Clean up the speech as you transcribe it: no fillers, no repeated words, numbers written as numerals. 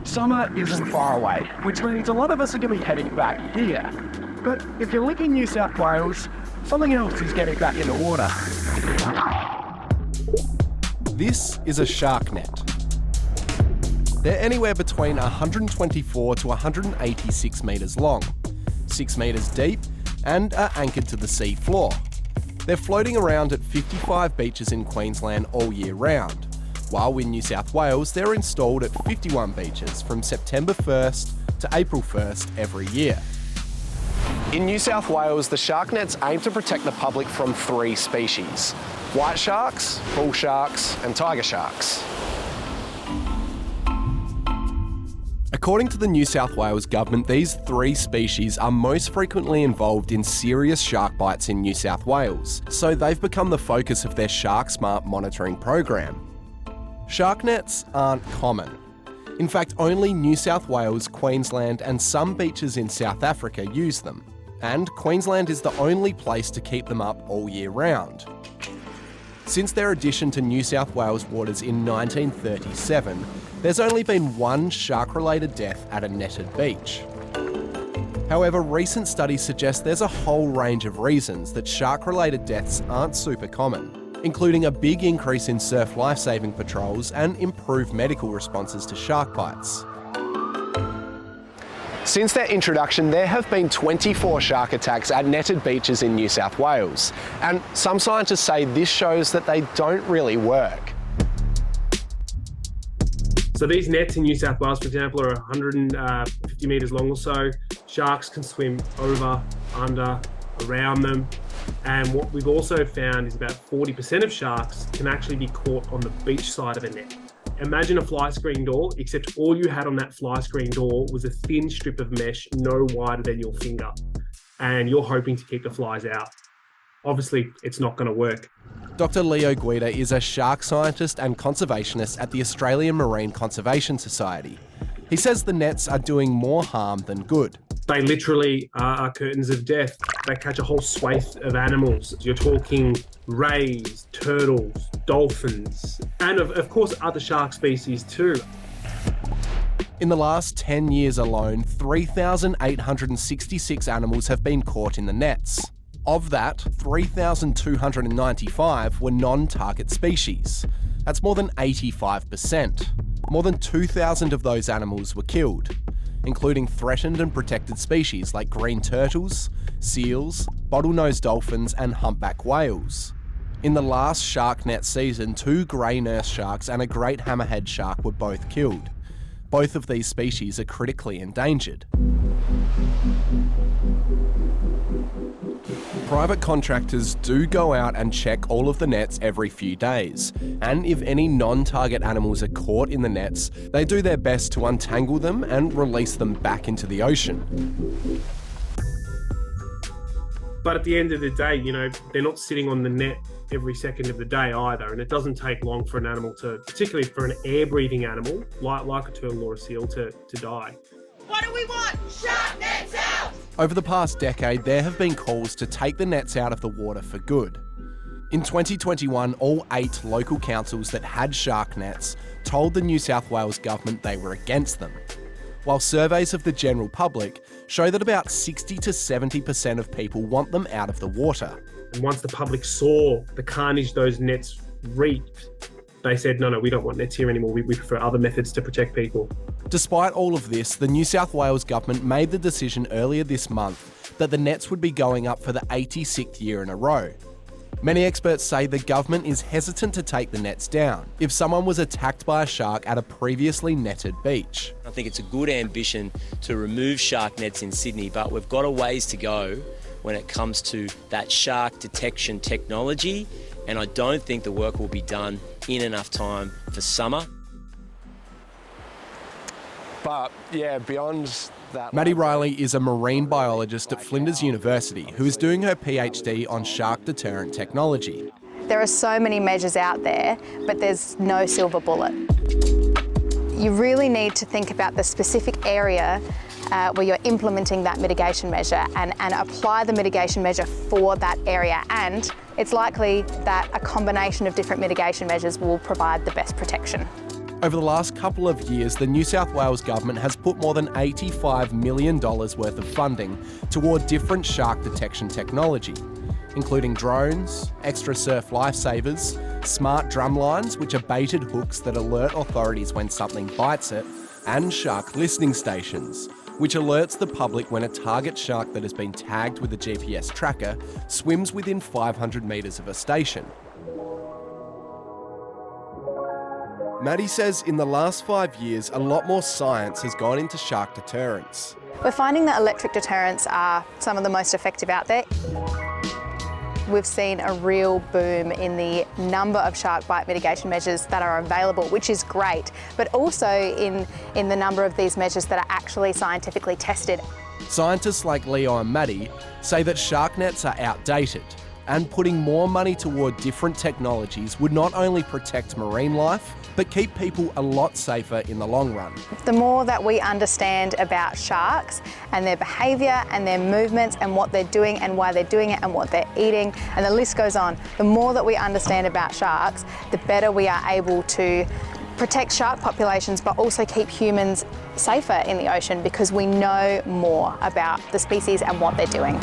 Summer isn't far away, which means a lot of us are going to be heading back here. But if you live in New South Wales, something else is getting back in the water. This is a shark net. They're anywhere between 124 to 186 metres long, 6 metres deep, and are anchored to the sea floor. They're floating around at 55 beaches in Queensland all year round, while in New South Wales they're installed at 51 beaches from September 1st to April 1st every year. In New South Wales, the shark nets aim to protect the public from 3 species: white sharks, bull sharks, and tiger sharks. According to the New South Wales government, these 3 species are most frequently involved in serious shark bites in New South Wales, so they've become the focus of their Shark Smart monitoring program. Shark nets aren't common. In fact, only New South Wales, Queensland, and some beaches in South Africa use them. And Queensland is the only place to keep them up all year round. Since their addition to New South Wales waters in 1937, there's only been 1 shark-related death at a netted beach. However, recent studies suggest there's a whole range of reasons that shark-related deaths aren't super common, including a big increase in surf lifesaving patrols and improved medical responses to shark bites. Since their introduction, there have been 24 shark attacks at netted beaches in New South Wales, and some scientists say this shows that they don't really work. So these nets in New South Wales, for example, are 150 metres long or so. Sharks can swim over, under, around them. And what we've also found is about 40% of sharks can actually be caught on the beach side of a net. Imagine a fly screen door, except all you had on that fly screen door was a thin strip of mesh no wider than your finger. And you're hoping to keep the flies out. Obviously, it's not going to work. Dr. Leo Guida is a shark scientist and conservationist at the Australian Marine Conservation Society. He says the nets are doing more harm than good. They literally are curtains of death. They catch a whole swathe of animals. You're talking rays, turtles, dolphins, and of course other shark species too. In the last 10 years alone, 3,866 animals have been caught in the nets. Of that, 3,295 were non-target species. That's more than 85%. More than 2,000 of those animals were killed, including threatened and protected species like green turtles, seals, bottlenose dolphins, and humpback whales. In the last shark net season, 2 grey nurse sharks and a great hammerhead shark were both killed. Both of these species are critically endangered. Private contractors do go out and check all of the nets every few days, and if any non-target animals are caught in the nets, they do their best to untangle them and release them back into the ocean. But at the end of the day, you know, they're not sitting on the net every second of the day either, and it doesn't take long for an animal to, particularly for an air-breathing animal, like a turtle or a seal, to die. What do we want? Shark nets out! Over the past decade, there have been calls to take the nets out of the water for good. In 2021, all 8 local councils that had shark nets told the New South Wales government they were against them, while surveys of the general public show that about 60 to 70% of people want them out of the water. And once the public saw the carnage those nets reaped, they said, no, we don't want nets here anymore. We prefer other methods to protect people. Despite all of this, the New South Wales government made the decision earlier this month that the nets would be going up for the 86th year in a row. Many experts say the government is hesitant to take the nets down if someone was attacked by a shark at a previously netted beach. I think it's a good ambition to remove shark nets in Sydney, but we've got a ways to go when it comes to that shark detection technology, and I don't think the work will be done in enough time for summer. But yeah, beyond that... Maddie Riley is a marine biologist at Flinders University who is doing her PhD on shark deterrent technology. There are so many measures out there, but there's no silver bullet. You really need to think about the specific area where you're implementing that mitigation measure and apply the mitigation measure for that area. And it's likely that a combination of different mitigation measures will provide the best protection. Over the last couple of years, the New South Wales government has put more than $85 million worth of funding toward different shark detection technology, including drones, extra surf lifesavers, smart drum lines, which are baited hooks that alert authorities when something bites it, and shark listening stations, which alerts the public when a target shark that has been tagged with a GPS tracker swims within 500 metres of a station. Maddie says in the last 5 years, a lot more science has gone into shark deterrents. We're finding that electric deterrents are some of the most effective out there. We've seen a real boom in the number of shark bite mitigation measures that are available, which is great, but also in the number of these measures that are actually scientifically tested. Scientists like Leo and Maddie say that shark nets are outdated, and putting more money toward different technologies would not only protect marine life, but keep people a lot safer in the long run. The more that we understand about sharks and their behaviour and their movements and what they're doing and why they're doing it and what they're eating, and the list goes on, the more that we understand about sharks, the better we are able to protect shark populations, but also keep humans safer in the ocean because we know more about the species and what they're doing.